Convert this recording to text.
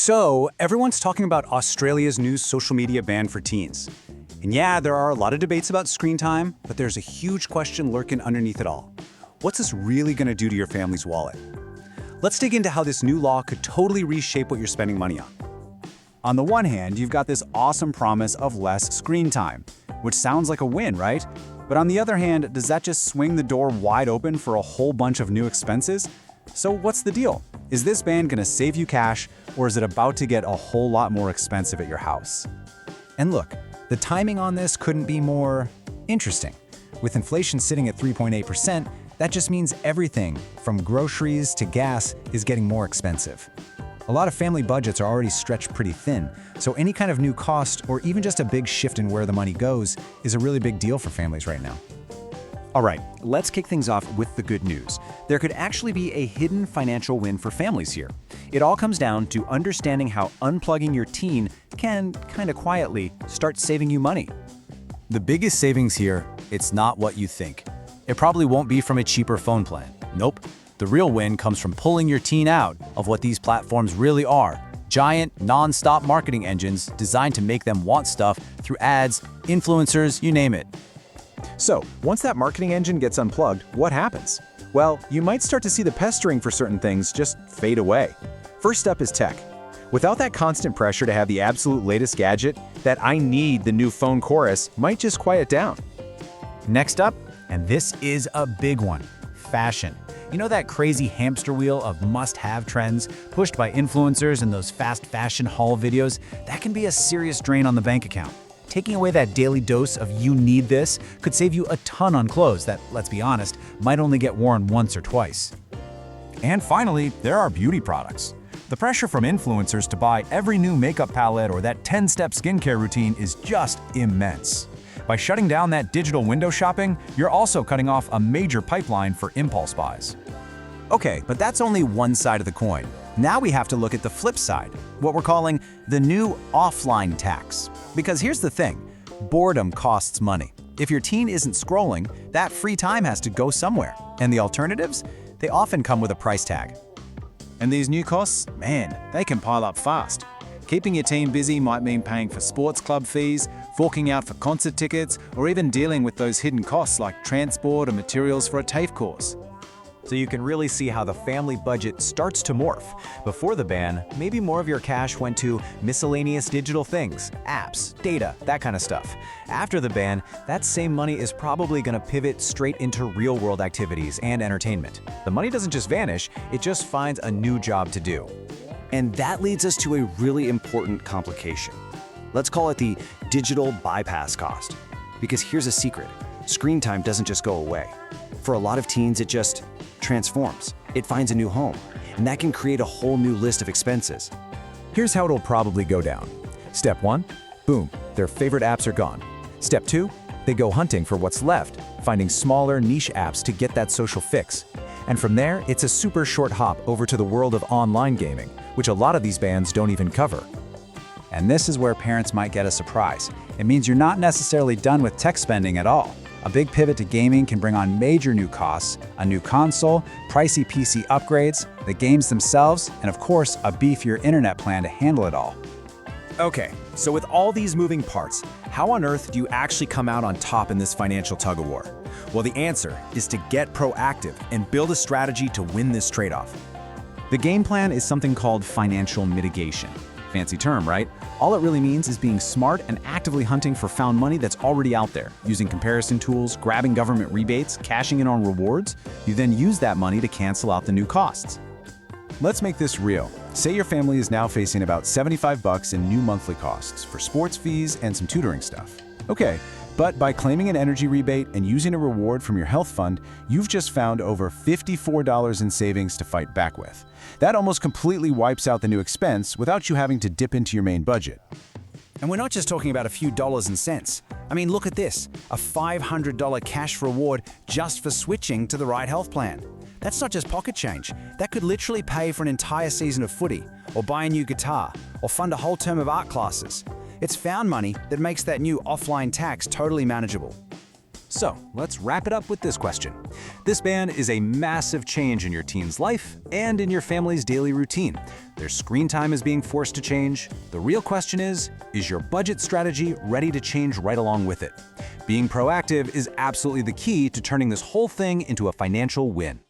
So, everyone's talking about Australia's new social media ban for teens. And yeah, there are a lot of debates about screen time, but there's a huge question lurking underneath it all. What's this really going to do to your family's wallet? Let's dig into how this new law could totally reshape what you're spending money on. On the one hand, you've got this awesome promise of less screen time, which sounds like a win, right? But on the other hand, does that just swing the door wide open for a whole bunch of new expenses? So what's the deal? Is this ban gonna save you cash, or is it about to get a whole lot more expensive at your house? And look, the timing on this couldn't be more interesting. With inflation sitting at 3.8%, that just means everything, from groceries to gas, is getting more expensive. A lot of family budgets are already stretched pretty thin, so any kind of new cost or even just a big shift in where the money goes is a really big deal for families right now. All right, let's kick things off with the good news. There could actually be a hidden financial win for families here. It all comes down to understanding how unplugging your teen can, kind of quietly, start saving you money. The biggest savings here, it's not what you think. It probably won't be from a cheaper phone plan. Nope. The real win comes from pulling your teen out of what these platforms really are: giant, non-stop marketing engines designed to make them want stuff through ads, influencers, you name it. So, once that marketing engine gets unplugged, what happens? Well, you might start to see the pestering for certain things just fade away. First up is tech. Without that constant pressure to have the absolute latest gadget, that "I need the new phone" chorus might just quiet down. Next up, and this is a big one, fashion. You know that crazy hamster wheel of must-have trends pushed by influencers in those fast fashion haul videos? That can be a serious drain on the bank account. Taking away that daily dose of "you need this" could save you a ton on clothes that, let's be honest, might only get worn once or twice. And finally, there are beauty products. The pressure from influencers to buy every new makeup palette or that 10-step skincare routine is just immense. By shutting down that digital window shopping, you're also cutting off a major pipeline for impulse buys. Okay, but that's only one side of the coin. Now we have to look at the flip side, what we're calling the new offline tax. Because here's the thing, boredom costs money. If your teen isn't scrolling, that free time has to go somewhere. And the alternatives? They often come with a price tag. And these new costs, man, they can pile up fast. Keeping your teen busy might mean paying for sports club fees, forking out for concert tickets, or even dealing with those hidden costs like transport or materials for a TAFE course. So you can really see how the family budget starts to morph. Before the ban, maybe more of your cash went to miscellaneous digital things, apps, data, that kind of stuff. After the ban, that same money is probably going to pivot straight into real-world activities and entertainment. The money doesn't just vanish, it just finds a new job to do. And that leads us to a really important complication. Let's call it the digital bypass cost. Because here's a secret, screen time doesn't just go away. For a lot of teens, it just transforms. It finds a new home, and that can create a whole new list of expenses. Here's how it'll probably go down. Step 1, boom, their favorite apps are gone. Step 2, they go hunting for what's left, finding smaller niche apps to get that social fix. And from there, it's a super short hop over to the world of online gaming, which a lot of these bans don't even cover. And this is where parents might get a surprise. It means you're not necessarily done with tech spending at all. A big pivot to gaming can bring on major new costs, a new console, pricey PC upgrades, the games themselves, and of course, a beefier internet plan to handle it all. Okay, so with all these moving parts, how on earth do you actually come out on top in this financial tug-of-war? Well, the answer is to get proactive and build a strategy to win this trade-off. The game plan is something called financial mitigation. Fancy term, right? All it really means is being smart and actively hunting for found money that's already out there, using comparison tools, grabbing government rebates, cashing in on rewards. You then use that money to cancel out the new costs. Let's make this real. Say your family is now facing about $75 in new monthly costs for sports fees and some tutoring stuff. Okay, but by claiming an energy rebate and using a reward from your health fund, you've just found over $54 in savings to fight back with. That almost completely wipes out the new expense without you having to dip into your main budget. And we're not just talking about a few dollars and cents. I mean, look at this, a $500 cash reward just for switching to the right health plan. That's not just pocket change. That could literally pay for an entire season of footy, or buy a new guitar, or fund a whole term of art classes. It's found money that makes that new offline tax totally manageable. So let's wrap it up with this question. This ban is a massive change in your teen's life and in your family's daily routine. Their screen time is being forced to change. The real question is your budget strategy ready to change right along with it? Being proactive is absolutely the key to turning this whole thing into a financial win.